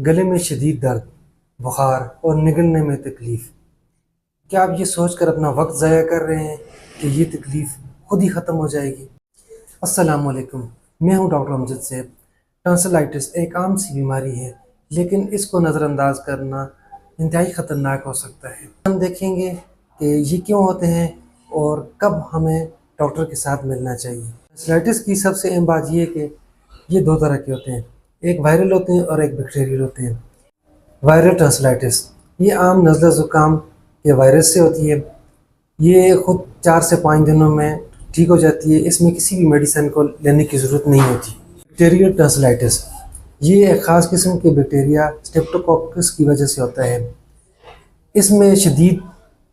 گلے میں شدید درد، بخار اور نگلنے میں تکلیف۔ کیا آپ یہ سوچ کر اپنا وقت ضائع کر رہے ہیں کہ یہ تکلیف خود ہی ختم ہو جائے گی؟ السلام علیکم، میں ہوں ڈاکٹر امجد صاحب۔ ٹانسلائٹس ایک عام سی بیماری ہے، لیکن اس کو نظر انداز کرنا انتہائی خطرناک ہو سکتا ہے۔ ہم دیکھیں گے کہ یہ کیوں ہوتے ہیں اور کب ہمیں ڈاکٹر کے ساتھ ملنا چاہیے۔ ٹانسلائٹس کی سب سے اہم بات یہ ہے کہ یہ دو طرح کے ہوتے ہیں، ایک وائرل ہوتے ہیں اور ایک بیکٹیریل ہوتے ہیں۔ وائرل ٹانسلائٹس یہ عام نزلہ زکام کے وائرس سے ہوتی ہے۔ یہ خود 4 سے 5 دنوں میں ٹھیک ہو جاتی ہے، اس میں کسی بھی میڈیسن کو لینے کی ضرورت نہیں ہوتی۔ بیکٹیریل ٹانسلائٹس یہ ایک خاص قسم کے بیکٹیریا اسٹریپٹوکوکس کی وجہ سے ہوتا ہے۔ اس میں شدید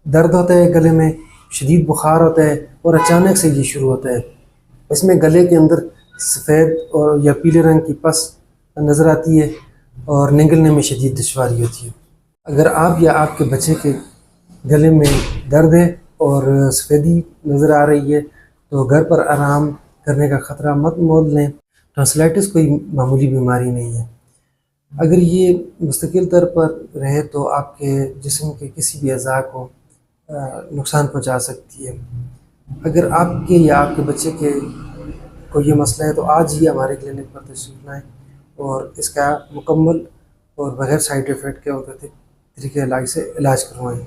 درد ہوتا ہے، گلے میں شدید بخار ہوتا ہے اور اچانک سے یہ شروع ہوتا ہے۔ اس میں گلے کے اندر سفید اور یا پیلے رنگ کی پس نظر آتی ہے اور نگلنے میں شدید دشواری ہوتی ہے۔ اگر آپ یا آپ کے بچے کے گلے میں درد ہے اور سفیدی نظر آ رہی ہے تو گھر پر آرام کرنے کا خطرہ مت مول لیں۔ ٹانسلائٹس کوئی معمولی بیماری نہیں ہے۔ اگر یہ مستقل طور پر رہے تو آپ کے جسم کے کسی بھی اعضاء کو نقصان پہنچا سکتی ہے۔ اگر آپ کے یا آپ کے بچے کے کو یہ مسئلہ ہے تو آج ہی ہمارے کلینک پر تشریف لائیں اور اس کا مکمل اور بغیر سائیڈ ایفیکٹ کے طریقے علاج سے علاج کروائیں۔